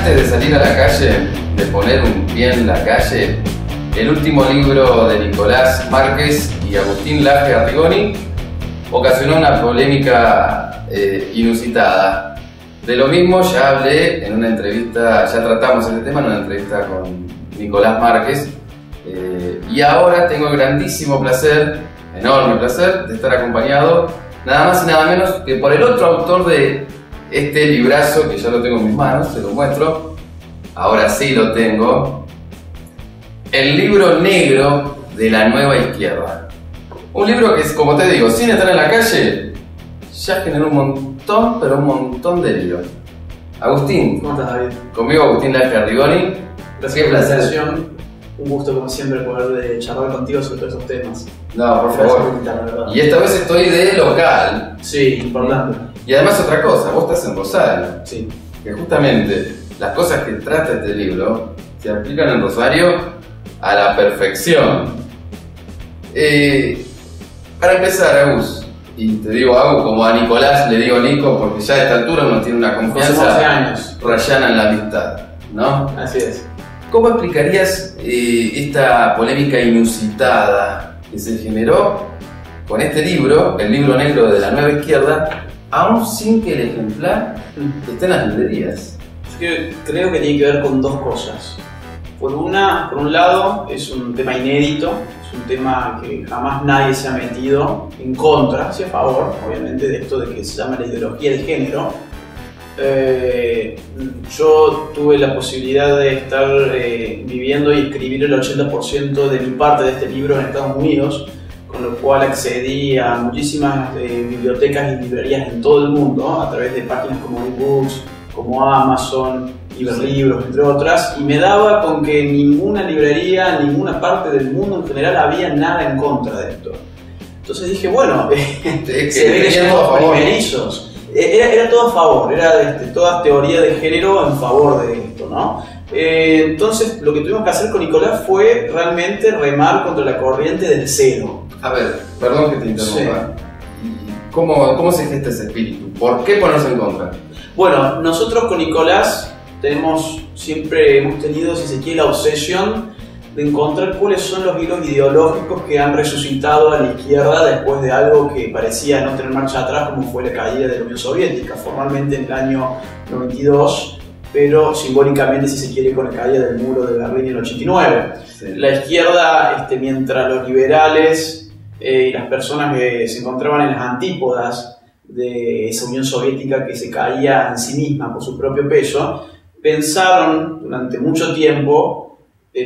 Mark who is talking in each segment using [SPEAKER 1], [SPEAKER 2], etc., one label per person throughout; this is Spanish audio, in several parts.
[SPEAKER 1] antes de salir a la calle, de poner un pie en la calle, el último libro de Nicolás Márquez y Agustín Laje Arrigoni ocasionó una polémica inusitada. De lo mismo ya hablé en una entrevista, ya tratamos este tema en una entrevista con Nicolás Márquez, y ahora tengo el grandísimo placer, enorme placer, de estar acompañado nada más y nada menos que por el otro autor de este librazo, que ya lo tengo en mis manos, se lo muestro, ahora sí lo tengo, el libro negro de la nueva izquierda. Un libro que, como te digo, sin estar en la calle, ya generó un montón, pero un montón de lío. Agustín.
[SPEAKER 2] ¿Cómo estás, David?
[SPEAKER 1] Conmigo Agustín Laje Arrigoni.
[SPEAKER 2] Gracias por la invitación. Un gusto, como siempre, poder charlar contigo sobre todos esos temas.
[SPEAKER 1] No, por
[SPEAKER 2] Gracias
[SPEAKER 1] favor.
[SPEAKER 2] por invitarme, la verdad.
[SPEAKER 1] Y esta vez estoy de local.
[SPEAKER 2] Sí, importante.
[SPEAKER 1] Y además otra cosa, vos estás en Rosario.
[SPEAKER 2] Sí.
[SPEAKER 1] Que justamente las cosas que trata este libro se aplican en Rosario a la perfección. Para empezar, Agus, y te digo Agus como a Nicolás le digo Nico, porque ya a esta altura uno tiene una confianza
[SPEAKER 2] 11 años.
[SPEAKER 1] rayana en la amistad, ¿no?
[SPEAKER 2] Así es.
[SPEAKER 1] ¿Cómo explicarías esta polémica inusitada que se generó con este libro, el libro negro de la nueva izquierda, aún sin que el ejemplar esté en las librerías?
[SPEAKER 2] Yo creo que tiene que ver con dos cosas. Por un lado, es un tema inédito, es un tema que jamás nadie se ha metido en contra, sí a favor, obviamente, de esto de que se llama la ideología de género. Yo tuve la posibilidad de estar viviendo y escribir el 80% de mi parte de este libro en Estados Unidos, con lo cual accedí a muchísimas bibliotecas y librerías en todo el mundo a través de páginas como eBooks, como Amazon, Iberlibros, entre otras, y me daba con que ninguna librería, ninguna parte del mundo en general había nada en contra de esto. Entonces dije, bueno, se ve que somos primerizos. Era todo a favor, era toda teoría de género en favor de esto, ¿no? Entonces lo que tuvimos que hacer con Nicolás fue realmente remar contra la corriente del cero.
[SPEAKER 1] A ver, perdón que te interrumpa. Sí. ¿Cómo se gesta ese espíritu? ¿Por qué ponerse en contra?
[SPEAKER 2] Bueno, nosotros con Nicolás siempre hemos tenido, si se quiere, la obsesión de encontrar cuáles son los hilos ideológicos que han resucitado a la izquierda después de algo que parecía no tener marcha atrás, como fue la caída de la Unión Soviética, formalmente en el año 92, pero simbólicamente, si se quiere, con la caída del muro de Berlín en el 89. Sí. La izquierda, mientras los liberales y las personas que se encontraban en las antípodas de esa Unión Soviética que se caía en sí misma por su propio peso, pensaron durante mucho tiempo,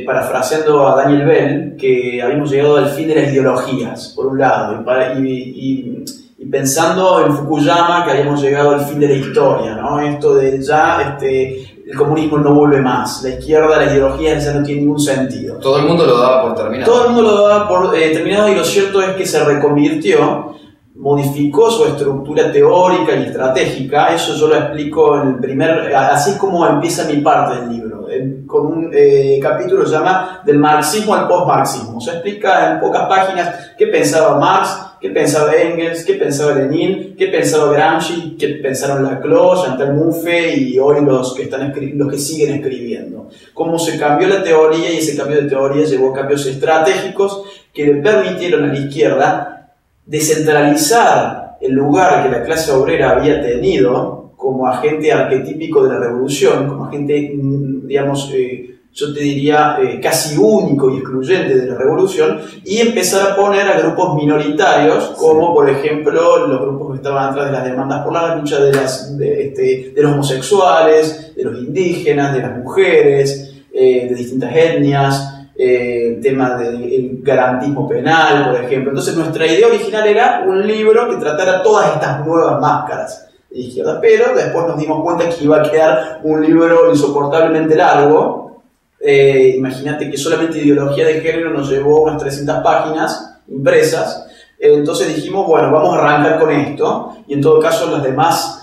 [SPEAKER 2] parafraseando a Daniel Bell, que habíamos llegado al fin de las ideologías, por un lado, y pensando en Fukuyama, que habíamos llegado al fin de la historia, ¿no? Esto de ya el comunismo no vuelve más, la izquierda, la ideología ya no tiene ningún sentido.
[SPEAKER 1] Todo el mundo lo daba por terminado.
[SPEAKER 2] Todo el mundo lo daba por terminado, y lo cierto es que se reconvirtió, modificó su estructura teórica y estratégica. Eso yo lo explico en el primer, así es como empieza mi parte del libro, con un capítulo que se llama Del marxismo al postmarxismo. Se explica en pocas páginas qué pensaba Marx, qué pensaba Engels, qué pensaba Lenin, qué pensaba Gramsci, qué pensaron Laclau, Chantal Mouffe y hoy los que siguen escribiendo. Cómo se cambió la teoría, y ese cambio de teoría llevó a cambios estratégicos que le permitieron a la izquierda descentralizar el lugar que la clase obrera había tenido como agente arquetípico de la revolución, como agente, digamos, yo te diría casi único y excluyente de la revolución, y empezar a poner a grupos minoritarios, como por ejemplo los grupos que estaban atrás de las demandas por la lucha de los homosexuales, de los indígenas, de las mujeres, de distintas etnias, el tema del garantismo penal, por ejemplo. Entonces nuestra idea original era un libro que tratara todas estas nuevas máscaras de izquierda, pero después nos dimos cuenta que iba a quedar un libro insoportablemente largo. Imagínate que solamente ideología de género nos llevó unas 300 páginas impresas. Entonces dijimos, bueno, vamos a arrancar con esto, y en todo caso las demás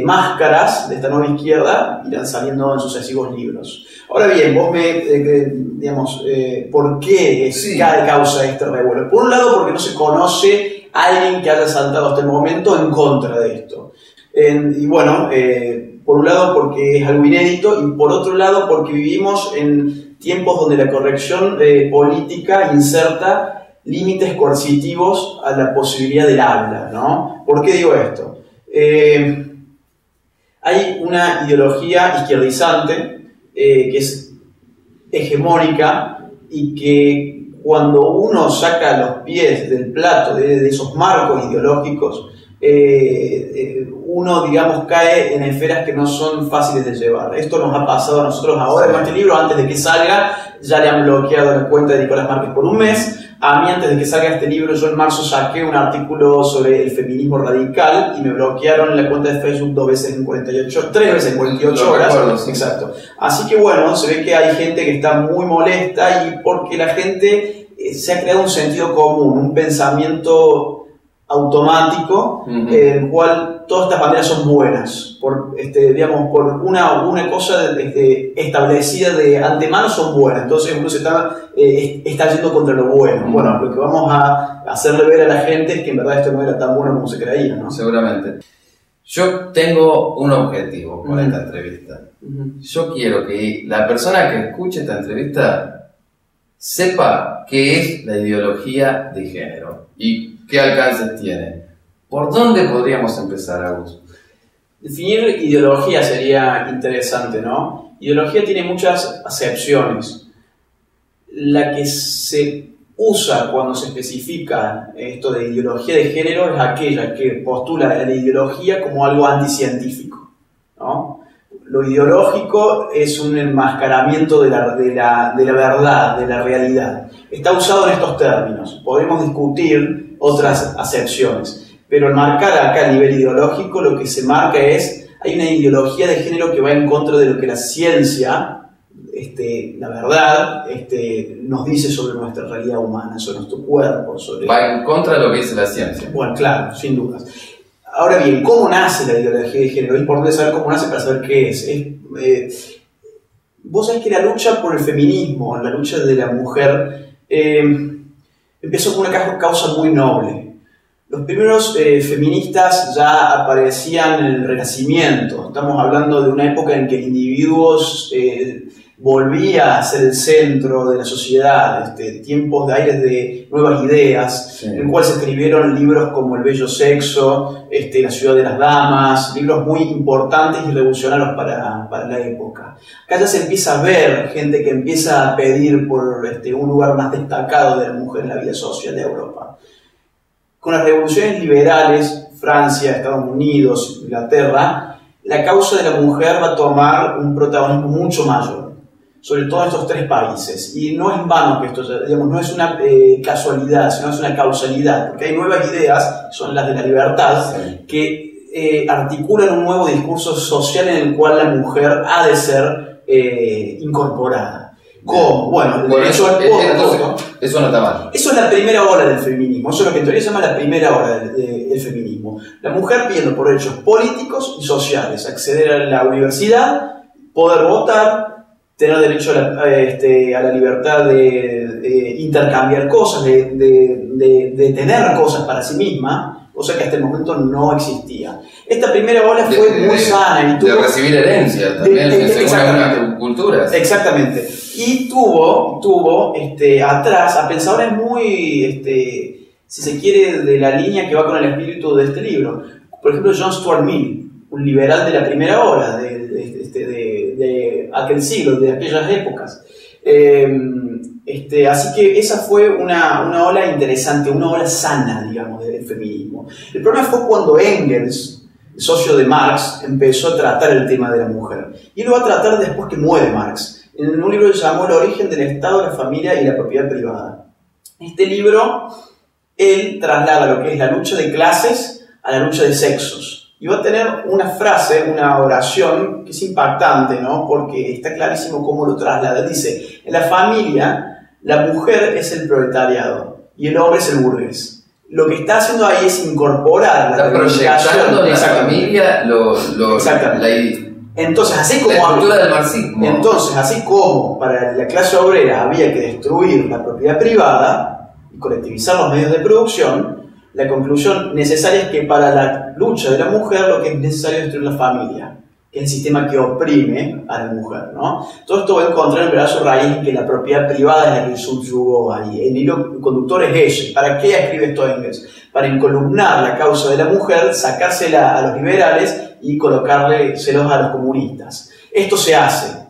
[SPEAKER 2] máscaras de esta nueva izquierda irán saliendo en sucesivos libros. Ahora bien, vos digamos, ¿por qué causa este revuelo? Por un lado, porque no se conoce a alguien que haya saltado hasta el momento en contra de esto. Y bueno, por un lado porque es algo inédito y por otro lado porque vivimos en tiempos donde la corrección política inserta límites coercitivos a la posibilidad del habla, ¿no? ¿Por qué digo esto? Hay una ideología izquierdizante que es hegemónica y que cuando uno saca los pies del plato de esos marcos ideológicos, uno, digamos, cae en esferas que no son fáciles de llevar. Esto nos ha pasado a nosotros ahora con este libro. Antes de que salga, ya le han bloqueado la cuenta de Nicolás Márquez por un mes. A mí, antes de que salga este libro, yo en marzo saqué un artículo sobre el feminismo radical y me bloquearon la cuenta de Facebook 3 veces en 48 horas.
[SPEAKER 1] Recuerdo, sí.
[SPEAKER 2] Exacto. Así que bueno, se ve que hay gente que está muy molesta y porque la gente se ha creado un sentido común, un pensamiento automático, en el cual todas estas banderas son buenas, digamos, por una cosa establecida de antemano son buenas, entonces uno se está yendo contra lo bueno. Bueno, lo que vamos a hacerle ver a la gente es que en verdad esto no era tan bueno como se creía, ¿no?
[SPEAKER 1] Seguramente. Yo tengo un objetivo con esta entrevista. Yo quiero que la persona que escuche esta entrevista sepa qué es la ideología de género y qué alcances tiene. ¿Por dónde podríamos empezar, Agus?
[SPEAKER 2] Definir ideología sería interesante, ¿no? Ideología tiene muchas acepciones. La que se usa cuando se especifica esto de ideología de género es aquella que postula la ideología como algo anticientífico, ¿no? Lo ideológico es un enmascaramiento de la verdad, de la realidad. Está usado en estos términos. Podemos discutir otras acepciones, pero al marcar acá a nivel ideológico, lo que se marca es, hay una ideología de género que va en contra de lo que la ciencia, la verdad, nos dice sobre nuestra realidad humana, sobre nuestro cuerpo,
[SPEAKER 1] va en contra de lo que dice la ciencia.
[SPEAKER 2] Bueno, claro, sin dudas. Ahora bien, ¿cómo nace la ideología de género? Es importante saber cómo nace para saber qué es. Vos sabés que la lucha por el feminismo, la lucha de la mujer, empezó con una causa muy noble. Los primeros feministas ya aparecían en el Renacimiento. Estamos hablando de una época en que el individuo volvía a ser el centro de la sociedad, tiempos de aires de nuevas ideas, sí, en el cual se escribieron libros como El bello sexo, La ciudad de las damas, libros muy importantes y revolucionarios para la época. Acá ya se empieza a ver gente que empieza a pedir por un lugar más destacado de la mujer en la vida social de Europa. Con las revoluciones liberales, Francia, Estados Unidos, Inglaterra, la causa de la mujer va a tomar un protagonismo mucho mayor, sobre todo en estos tres países. Y no es en vano que esto, digamos, no es una casualidad, sino es una causalidad, porque hay nuevas ideas, son las de la libertad, sí, que articulan un nuevo discurso social en el cual la mujer ha de ser incorporada. ¿Cómo? Bueno, el derecho al voto.
[SPEAKER 1] Eso no está mal.
[SPEAKER 2] Eso es la primera ola del feminismo, eso es lo que en teoría se llama la primera ola del feminismo. La mujer pidiendo por derechos políticos y sociales, acceder a la universidad, poder votar, tener derecho a la libertad de intercambiar cosas, de tener cosas para sí misma, cosa que hasta el momento no existía. Esta primera ola fue muy sana. Y tuvo,
[SPEAKER 1] de recibir herencia también, según algunas culturas.
[SPEAKER 2] Exactamente. Y tuvo atrás a pensadores muy, si se quiere, de la línea que va con el espíritu de este libro. Por ejemplo, John Stuart Mill, un liberal de la primera ola, de aquel siglo, de aquellas épocas. Así que esa fue una ola interesante, una ola sana, digamos, del feminismo. El problema fue cuando Engels, socio de Marx, empezó a tratar el tema de la mujer. Y lo va a tratar después que muere Marx, en un libro que se llamó El origen del Estado, la familia y la propiedad privada. En este libro, él traslada lo que es la lucha de clases a la lucha de sexos. Y va a tener una frase, una oración que es impactante, ¿no? Porque está clarísimo cómo lo traslada. Él dice, en la familia, la mujer es el proletariado y el hombre es el burgués. Lo que está haciendo ahí es incorporar
[SPEAKER 1] la proyectando en la familia
[SPEAKER 2] entonces, así como
[SPEAKER 1] la cultura del marxismo.
[SPEAKER 2] Entonces, así como para la clase obrera había que destruir la propiedad privada y colectivizar los medios de producción, la conclusión necesaria es que para la lucha de la mujer lo que es necesario es destruir la familia. que es el sistema que oprime a la mujer, ¿no? Todo esto va a encontrar en verdad su raíz en que la propiedad privada es la que subyugó ahí. El hilo conductor es ese. ¿Para qué escribe esto Engels? Para encolumnar la causa de la mujer, sacársela a los liberales y colocárselos a los comunistas. Esto se hace.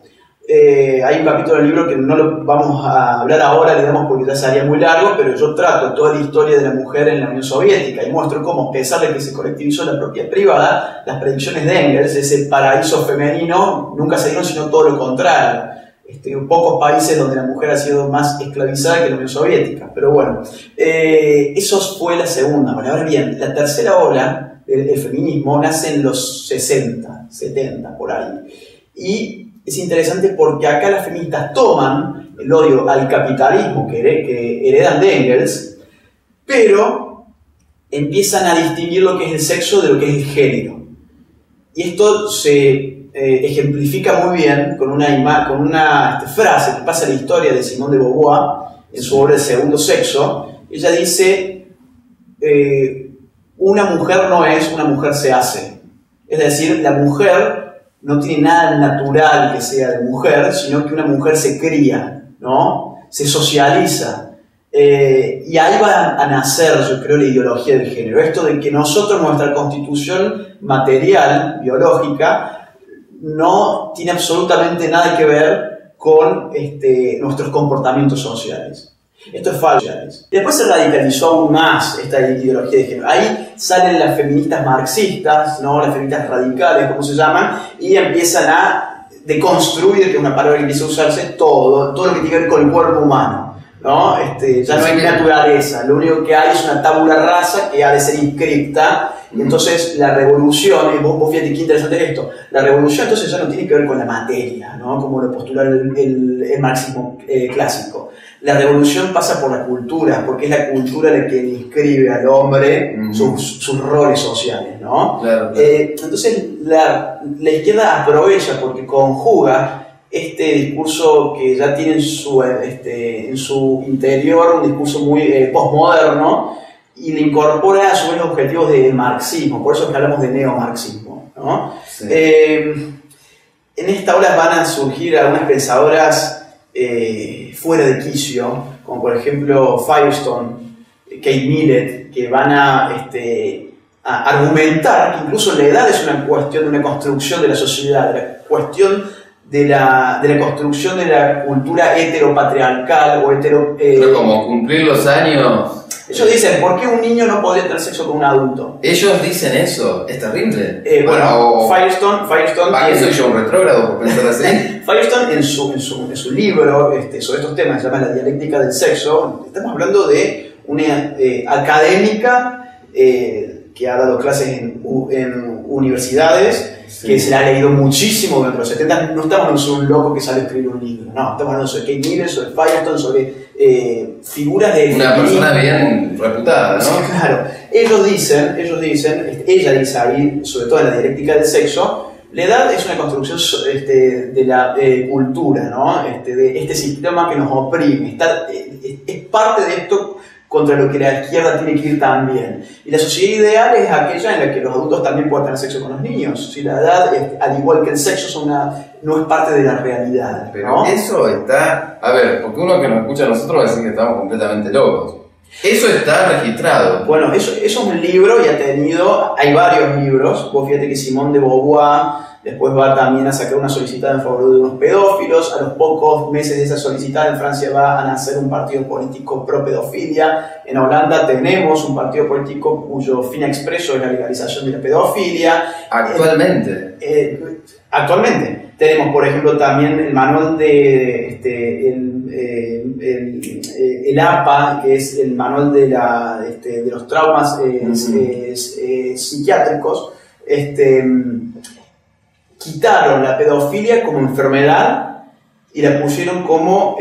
[SPEAKER 2] Hay un capítulo del libro que no lo vamos a hablar ahora, digamos, porque ya sería muy largo, pero yo trato toda la historia de la mujer en la Unión Soviética y muestro cómo, a pesar de que se colectivizó la propiedad privada, las predicciones de Engels, ese paraíso femenino, nunca se dieron, sino todo lo contrario. Pocos países donde la mujer ha sido más esclavizada que la Unión Soviética. Pero bueno, eso fue la segunda. Bueno, ahora bien, la tercera ola del feminismo nace en los 60, 70, por ahí. Y es interesante porque acá las feministas toman el odio al capitalismo que heredan de Engels, pero empiezan a distinguir lo que es el sexo de lo que es el género. Y esto se ejemplifica muy bien con una frase que pasa en la historia de Simone de Beauvoir en su obra El segundo sexo. Ella dice, una mujer no es, una mujer se hace. Es decir, la mujer no tiene nada natural que sea de mujer, sino que una mujer se cría, ¿no? Se socializa. Y ahí va a nacer, yo creo, la ideología del género. Esto de que nosotros, nuestra constitución material, biológica, no tiene absolutamente nada que ver con nuestros comportamientos sociales. Esto es falso. Después se radicalizó aún más esta ideología de género. Ahí salen las feministas marxistas, ¿no? Las feministas radicales, como se llaman, y empiezan a deconstruir, que es una palabra que empieza a usarse, todo lo que tiene que ver con el cuerpo humano, ¿no? Ya no hay naturaleza, lo único que hay es una tabula rasa que ha de ser inscripta. Y entonces la revolución, vos fíjate qué interesante es esto, la revolución entonces ya no tiene que ver con la materia, ¿no? Como lo postula el marxismo clásico. La revolución pasa por la cultura, porque es la cultura la que inscribe al hombre sus roles sociales, ¿no? Claro. Entonces la izquierda aprovecha porque conjuga este discurso que ya tiene en su interior, un discurso muy postmoderno, y le incorpora a su vez los objetivos del marxismo, por eso es que hablamos de neomarxismo, ¿no? Sí. En esta ola van a surgir algunas pensadoras fuera de quicio, como por ejemplo Firestone, Kate Millett, que van a argumentar que incluso la edad es una cuestión de una construcción de la sociedad, de la cuestión de la construcción de la cultura heteropatriarcal o
[SPEAKER 1] Pero como cumplir los años...
[SPEAKER 2] Ellos dicen, ¿por qué un niño no podría tener sexo con un adulto?
[SPEAKER 1] Ellos dicen eso, es terrible.
[SPEAKER 2] Firestone...
[SPEAKER 1] ¿Para qué soy yo un retrógrado por pensar así?
[SPEAKER 2] Firestone en su libro sobre estos temas, se llama La dialéctica del sexo, estamos hablando de una académica que ha dado clases en universidades, sí, que se la ha leído muchísimo durante los 70. No estamos hablando sobre un loco que sale a escribir un libro, no, estamos hablando sobre Kate Millett, sobre Firestone, sobre figuras de...
[SPEAKER 1] Una persona bien reputada, ¿no?
[SPEAKER 2] Sí, claro. Ella dice ahí, sobre todo en la dialéctica del sexo, la edad es una construcción de la cultura, ¿no? De este sistema que nos oprime. Es parte de esto contra lo que la izquierda tiene que ir también. Y la sociedad ideal es aquella en la que los adultos también puedan tener sexo con los niños. Si la edad, al igual que el sexo, no es parte de la realidad.
[SPEAKER 1] Pero
[SPEAKER 2] ¿no?
[SPEAKER 1] Eso está... A ver, porque uno que nos escucha a nosotros va a decir que estamos completamente locos. Eso está registrado.
[SPEAKER 2] Bueno, eso es un libro y hay varios libros. Vos fíjate que Simone de Beauvoir después va también a sacar una solicitada en favor de unos pedófilos. A los pocos meses de esa solicitada en Francia va a nacer un partido político pro pedofilia. En Holanda tenemos un partido político cuyo fin expreso es la legalización de la pedofilia.
[SPEAKER 1] Actualmente.
[SPEAKER 2] Actualmente. Tenemos, por ejemplo, también el manual de el APA, que es el manual de los traumas psiquiátricos. Quitaron la pedofilia como enfermedad y la pusieron como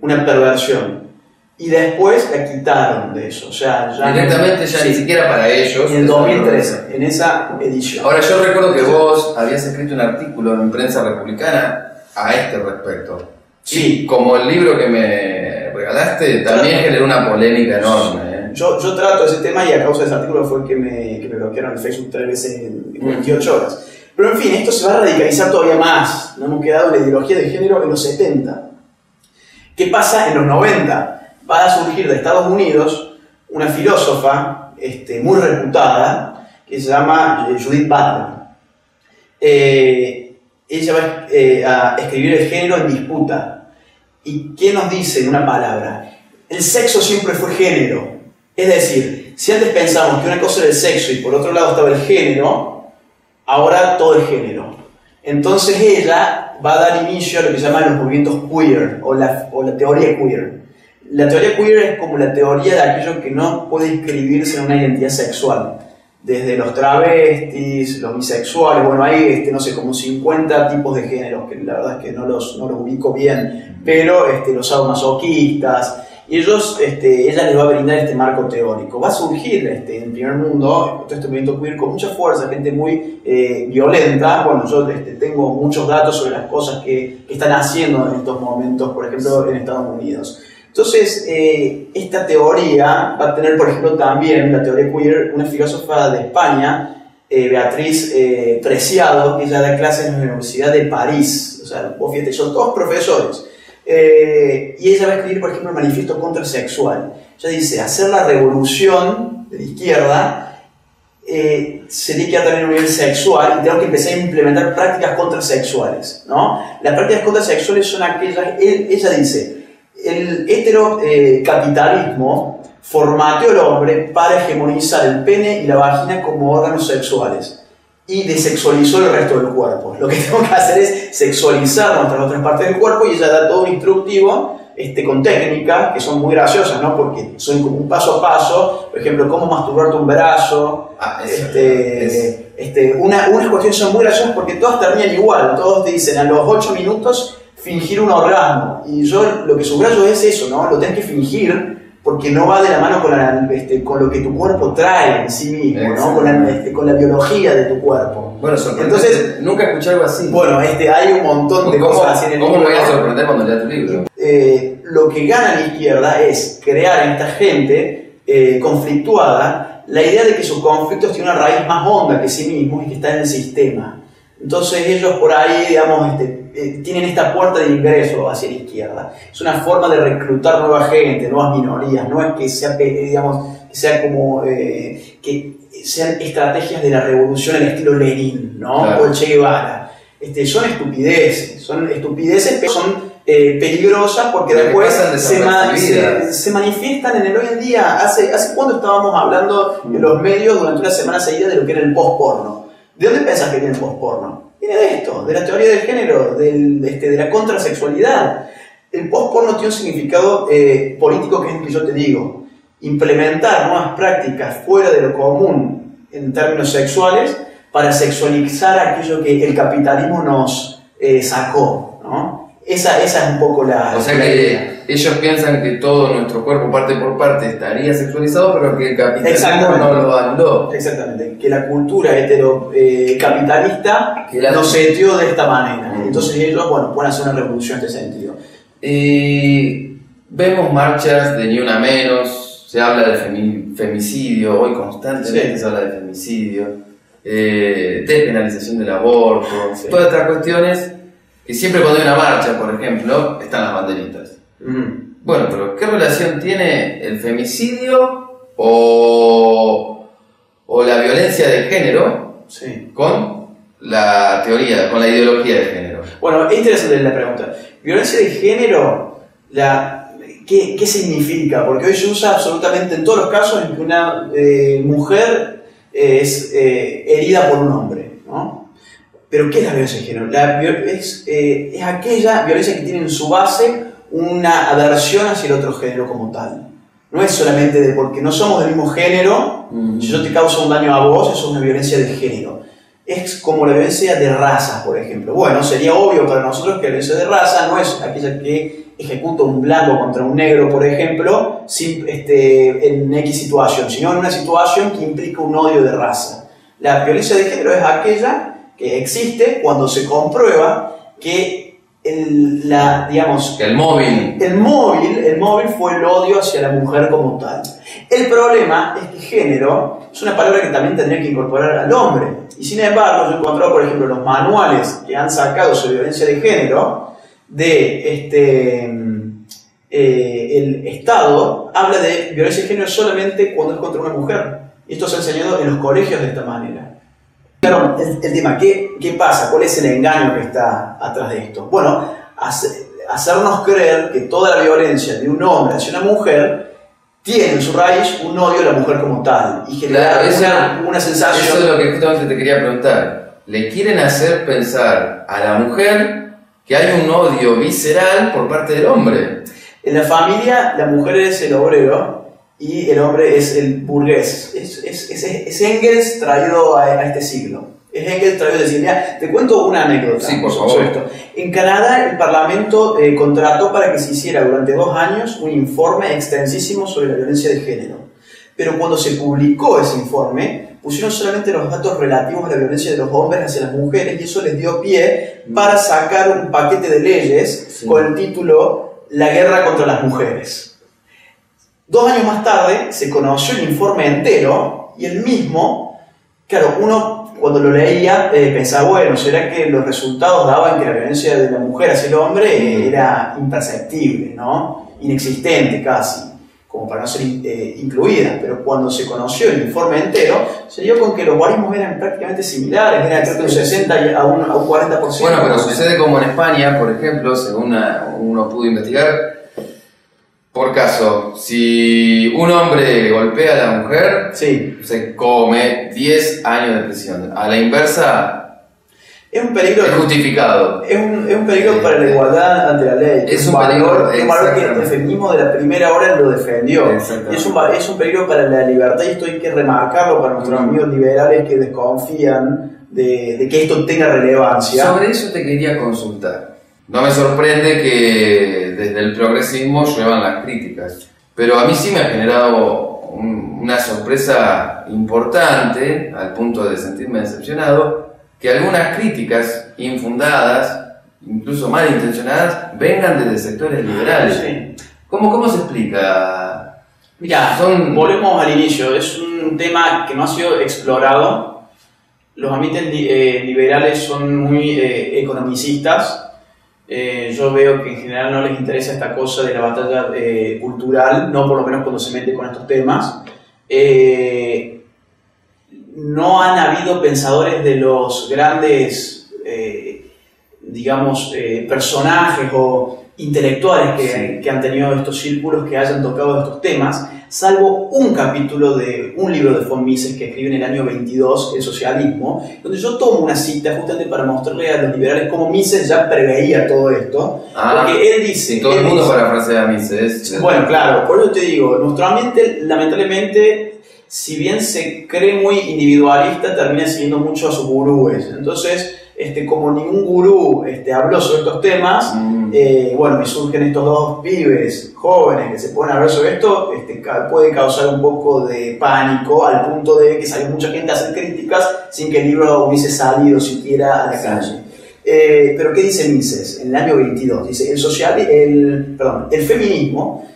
[SPEAKER 2] una perversión. Y después la quitaron de eso. O sea, ya
[SPEAKER 1] directamente ya ni siquiera para ellos.
[SPEAKER 2] En el 2013, en esa edición.
[SPEAKER 1] Ahora yo recuerdo que vos habías escrito un artículo en Prensa Republicana a este respecto.
[SPEAKER 2] Sí.
[SPEAKER 1] Y como el libro que me regalaste también generó una polémica enorme.
[SPEAKER 2] Yo trato ese tema y a causa de ese artículo fue que me bloquearon en Facebook 3 veces en 28 horas. Pero en fin, esto se va a radicalizar todavía más. No hemos quedado en la ideología de género en los 70. ¿Qué pasa en los 90? Va a surgir de Estados Unidos una filósofa muy reputada que se llama Judith Butler. Ella va a escribir el género en disputa. ¿Y qué nos dice en una palabra? El sexo siempre fue género. Es decir, si antes pensamos que una cosa era el sexo y por otro lado estaba el género, ahora todo es género. Entonces ella va a dar inicio a lo que se llaman los movimientos queer o la teoría queer. La teoría queer es como la teoría de aquello que no puede inscribirse en una identidad sexual. Desde los travestis, los bisexuales, bueno, hay no sé, como 50 tipos de géneros, que la verdad es que no los ubico bien, pero los sadomasoquistas, y ella les va a brindar este marco teórico. Va a surgir en el primer mundo todo este movimiento queer con mucha fuerza, gente muy violenta. Bueno, yo tengo muchos datos sobre las cosas que están haciendo en estos momentos, por ejemplo, en Estados Unidos. Entonces, esta teoría va a tener, por ejemplo, también la teoría queer, una filósofa de España, Beatriz Preciado, que ella da clases en la Universidad de París. O sea, vos fíjate, son todos profesores. Y ella va a escribir, por ejemplo, el manifiesto contrasexual. Ella dice, hacer la revolución de la izquierda sería que también a nivel sexual y tenemos que empezar a implementar prácticas contrasexuales, ¿no? Las prácticas contrasexuales son aquellas, ella dice, el heterocapitalismo formateó al hombre para hegemonizar el pene y la vagina como órganos sexuales y desexualizó el resto del cuerpo. Lo que tenemos que hacer es sexualizar nuestras otras partes del cuerpo, y ella da todo un instructivo con técnicas que son muy graciosas, ¿no? Porque son como un paso a paso. Por ejemplo, cómo masturbarte un brazo. Unas cuestiones son muy graciosas porque todas terminan igual. Todos te dicen a los 8 minutos fingir un orgasmo, y yo lo que subrayo es eso, ¿no? Lo tenés que fingir porque no va de la mano con lo que tu cuerpo trae en sí mismo, ¿no? Con la biología de tu cuerpo.
[SPEAKER 1] Bueno,
[SPEAKER 2] entonces
[SPEAKER 1] nunca escuché algo así.
[SPEAKER 2] Bueno, hay un montón de cosas así en el libro.
[SPEAKER 1] ¿Cómo me voy a sorprender cuando lea tu libro?
[SPEAKER 2] Lo que gana la izquierda es crear en esta gente conflictuada la idea de que sus conflictos tienen una raíz más honda que sí mismos y que está en el sistema. Entonces ellos por ahí, digamos, tienen esta puerta de ingreso hacia la izquierda. Es una forma de reclutar nueva gente, nuevas minorías. No es que sea, digamos, como que sean estrategias de la revolución al estilo Lenin, ¿no? Claro. O el Che Guevara. Son estupideces, pero son peligrosas porque después se manifiestan en el hoy en día. ¿Hace cuándo estábamos hablando en los medios durante una semana seguida de lo que era el post-porno? ¿De dónde pensás que viene el post-porno? Viene de esto, de la teoría del género, de la contrasexualidad. El post-porno tiene un significado político que es el que yo te digo. Implementar nuevas prácticas fuera de lo común en términos sexuales para sexualizar aquello que el capitalismo nos sacó, ¿no? Esa es un poco la...
[SPEAKER 1] O sea que ellos piensan que todo nuestro cuerpo, parte por parte, estaría sexualizado, pero que el capitalismo no lo anuló.
[SPEAKER 2] Exactamente, que la cultura heterocapitalista nos setió de esta manera. Entonces ellos, bueno, pueden hacer una revolución en este sentido.
[SPEAKER 1] Vemos marchas de Ni Una Menos, se habla de femicidio, hoy constantemente se habla de femicidio, de penalización del aborto, todas estas cuestiones. Y siempre cuando hay una marcha, por ejemplo, están las banderitas. Bueno, pero ¿qué relación tiene el femicidio o la violencia de género con la teoría, con la ideología de género?
[SPEAKER 2] Bueno, es interesante la pregunta. Violencia de género, ¿qué significa? Porque hoy se usa absolutamente en todos los casos en que una mujer es herida por un hombre, ¿no? Pero ¿qué es la violencia de género? Es aquella violencia que tiene en su base una aversión hacia el otro género como tal. No es solamente de porque no somos del mismo género, si yo te causo un daño a vos, eso es una violencia de género. Es como la violencia de razas, por ejemplo. Bueno, sería obvio para nosotros que la violencia de raza no es aquella que ejecuta un blanco contra un negro, por ejemplo, en X situación, sino en una situación que implica un odio de raza. La violencia de género es aquella que existe cuando se comprueba que digamos,
[SPEAKER 1] El móvil.
[SPEAKER 2] El móvil fue el odio hacia la mujer como tal. El problema es que género es una palabra que también tendría que incorporar al hombre. Y sin embargo, yo he encontrado, por ejemplo, los manuales que han sacado sobre violencia de género el Estado habla de violencia de género solamente cuando es contra una mujer. Y esto se ha enseñado en los colegios de esta manera. Claro, el tema, ¿qué pasa? ¿Cuál es el engaño que está atrás de esto? Bueno, hacernos creer que toda la violencia de un hombre hacia una mujer tiene en su raíz un odio a la mujer como tal y generar una sensación...
[SPEAKER 1] Eso es lo que justamente te quería preguntar. Le quieren hacer pensar a la mujer que hay un odio visceral por parte del hombre.
[SPEAKER 2] En la familia, la mujer es el obrero y el hombre es el burgués. Es Engels traído a este siglo. Es Engels traído a decir, mira, te cuento una anécdota.
[SPEAKER 1] Sí, por favor.
[SPEAKER 2] Esto. En Canadá, el Parlamento contrató para que se hiciera durante 2 años un informe extensísimo sobre la violencia de género. Pero cuando se publicó ese informe, pusieron solamente los datos relativos a la violencia de los hombres hacia las mujeres y eso les dio pie para sacar un paquete de leyes con el título La guerra contra las mujeres. 2 años más tarde se conoció el informe entero y el mismo, claro, uno cuando lo leía pensaba, bueno, ¿será que los resultados daban que la violencia de la mujer hacia el hombre era imperceptible, ¿no? Inexistente casi, como para no ser incluida? Pero cuando se conoció el informe entero, se dio con que los guarismos eran prácticamente similares, era creo que un 60 a un 40%.
[SPEAKER 1] Bueno, pero sucede como en España, por ejemplo, según uno pudo investigar. Por caso, si un hombre golpea a la mujer, se come 10 años de prisión. A la inversa,
[SPEAKER 2] es un peligro.
[SPEAKER 1] Es justificado.
[SPEAKER 2] Es un peligro para la igualdad ante la ley.
[SPEAKER 1] Es un valor
[SPEAKER 2] que el feminismo de la primera hora lo defendió. Es un peligro para la libertad y esto hay que remarcarlo para nuestros amigos liberales que desconfían de que esto tenga relevancia.
[SPEAKER 1] Sobre eso te quería consultar. No me sorprende que desde el progresismo lluevan las críticas, pero a mí sí me ha generado una sorpresa importante, al punto de sentirme decepcionado, que algunas críticas infundadas, incluso malintencionadas, vengan desde sectores liberales.
[SPEAKER 2] Sí.
[SPEAKER 1] ¿Cómo se explica?
[SPEAKER 2] Mira, volvemos al inicio, es un tema que no ha sido explorado. Los ambientes liberales son muy economicistas. Yo veo que en general no les interesa esta cosa de la batalla cultural, no por lo menos cuando se mete con estos temas. No han habido pensadores de los grandes, personajes o intelectuales que han tenido estos círculos que hayan tocado estos temas, salvo un capítulo de un libro de von Mises que escribe en el año 22, El socialismo, donde yo tomo una cita justamente para mostrarle a los liberales cómo Mises ya preveía todo esto. Porque él dice...
[SPEAKER 1] todo el mundo parafrasea a Mises.
[SPEAKER 2] Bueno, claro, por eso te digo, nuestro ambiente lamentablemente, si bien se cree muy individualista, termina siguiendo mucho a sus gurúes. Entonces, como ningún gurú habló sobre estos temas, me surgen estos 2 pibes jóvenes que se ponen a hablar sobre esto, puede causar un poco de pánico al punto de que salió mucha gente a hacer críticas sin que el libro hubiese salido siquiera a la calle. Pero ¿qué dice Mises? En el año 22 dice, el feminismo,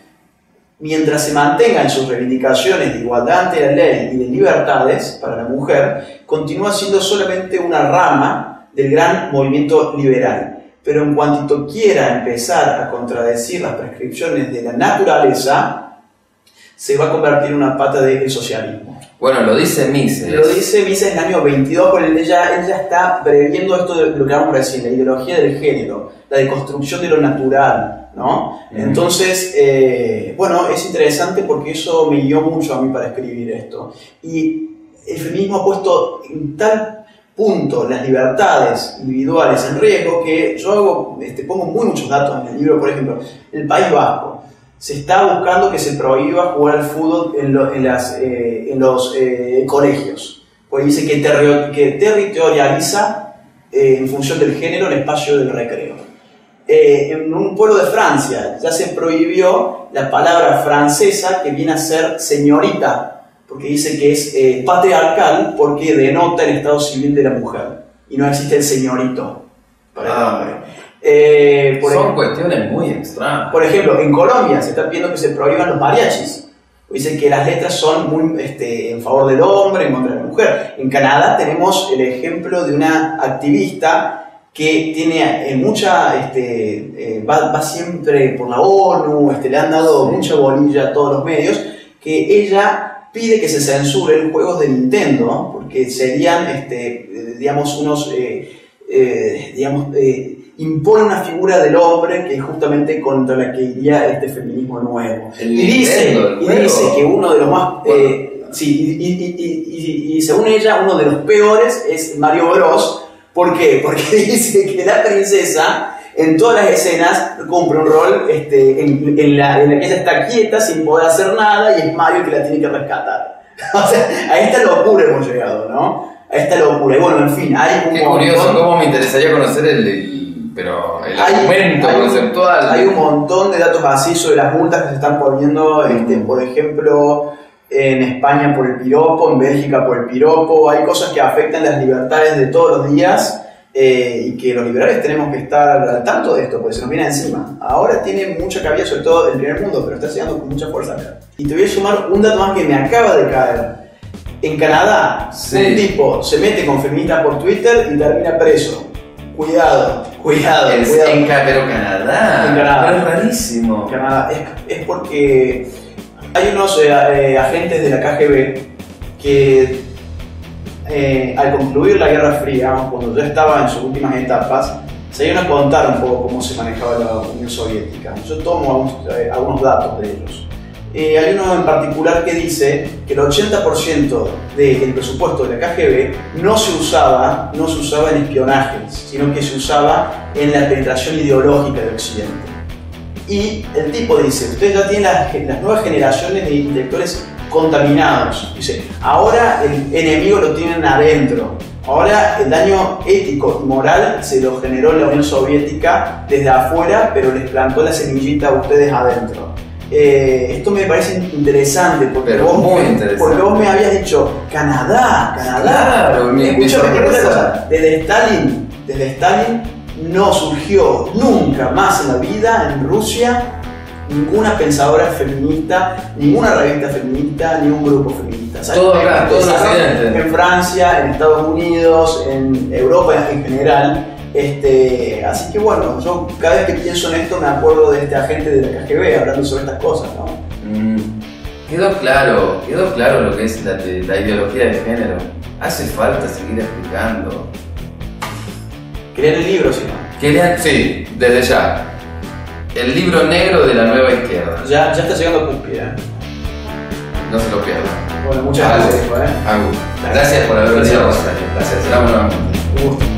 [SPEAKER 2] mientras se mantengan sus reivindicaciones de igualdad ante la ley y de libertades para la mujer, continúa siendo solamente una rama del gran movimiento liberal. Pero en cuanto quiera empezar a contradecir las prescripciones de la naturaleza, se va a convertir en una pata del socialismo.
[SPEAKER 1] Bueno, lo dice Mises.
[SPEAKER 2] Lo dice Mises en el año 22, porque él ya está previendo esto de lo que vamos a decir, la ideología del género, la deconstrucción de lo natural, ¿no? Entonces, es interesante porque eso me guió mucho a mí para escribir esto. Y el feminismo ha puesto en tal punto las libertades individuales en riesgo que yo pongo muchos datos en el libro. Por ejemplo, en el País Vasco se está buscando que se prohíba jugar al fútbol en los colegios, pues dice que territorializa en función del género el espacio del recreo. En un pueblo de Francia ya se prohibió la palabra francesa que viene a ser señorita, porque dice que es patriarcal porque denota el estado civil de la mujer y no existe el señorito para el hombre.
[SPEAKER 1] Son cuestiones muy extrañas.
[SPEAKER 2] Por ejemplo, en Colombia se está pidiendo que se prohíban los mariachis. Dicen que las letras son muy en favor del hombre, en contra de la mujer. En Canadá tenemos el ejemplo de una activista que tiene va siempre por la ONU, le han dado mucha bolilla a todos los medios, que ella pide que se censuren juegos de Nintendo, ¿no? Porque serían, impone una figura del hombre que es justamente contra la que iría este feminismo nuevo. Y dice que uno de los más... y según ella, uno de los peores es Mario Bros. ¿Por qué? Porque dice que la princesa en todas las escenas cumple un rol en la que ella está quieta sin poder hacer nada y es Mario el que la tiene que rescatar. O sea, a esta locura hemos llegado, ¿no? A esta locura. Y bueno, en fin, hay un
[SPEAKER 1] Qué curioso, cómo me interesaría conocer el argumento conceptual.
[SPEAKER 2] Hay un montón de datos así sobre las multas que se están poniendo, por ejemplo, en España por el piropo, en Bélgica por el piropo. Hay cosas que afectan las libertades de todos los días y que los liberales tenemos que estar al tanto de esto, porque se nos viene encima. Ahora tiene mucha cabida, sobre todo en el primer mundo, pero está llegando con mucha fuerza acá. Y te voy a sumar un dato más que me acaba de caer. En Canadá, un tipo se mete con feministas por Twitter y termina preso. Cuidado.
[SPEAKER 1] Pero Canadá.
[SPEAKER 2] En Canadá.
[SPEAKER 1] Es rarísimo.
[SPEAKER 2] Canadá. Es porque hay unos agentes de la KGB que al concluir la Guerra Fría, cuando ya estaba en sus últimas etapas, se iban a contar un poco cómo se manejaba la Unión Soviética. Yo tomo algunos datos de ellos. Hay uno en particular que dice que el 80% del presupuesto de la KGB no se usaba en espionajes, sino que se usaba en la penetración ideológica de Occidente. Y el tipo dice, ustedes ya tienen las nuevas generaciones de intelectuales contaminados. Dice, ahora el enemigo lo tienen adentro. Ahora el daño ético y moral se lo generó la Unión Soviética desde afuera, pero les plantó la semillita a ustedes adentro. Esto me parece interesante porque vos me habías dicho Canadá.
[SPEAKER 1] Claro,
[SPEAKER 2] escúchame, una cosa, desde Stalin no surgió nunca más en la vida en Rusia ninguna pensadora feminista, ninguna revista feminista, ni un grupo feminista.
[SPEAKER 1] Todo
[SPEAKER 2] en Francia, en Estados Unidos, en Europa en general. Así que bueno, yo cada vez que pienso en esto me acuerdo de este agente de la KGB hablando sobre estas cosas, ¿no?
[SPEAKER 1] Quedó claro lo que es la ideología de género. Hace falta seguir explicando.
[SPEAKER 2] Que lean el libro, si no.
[SPEAKER 1] Sí, desde ya. El libro negro de la nueva izquierda.
[SPEAKER 2] Ya está llegando a cúspide.
[SPEAKER 1] No se lo pierdan.
[SPEAKER 2] Bueno, muchas gracias.
[SPEAKER 1] Gracias por haber venido, Rosario. Gracias. Será nuevamente.
[SPEAKER 2] Un gusto.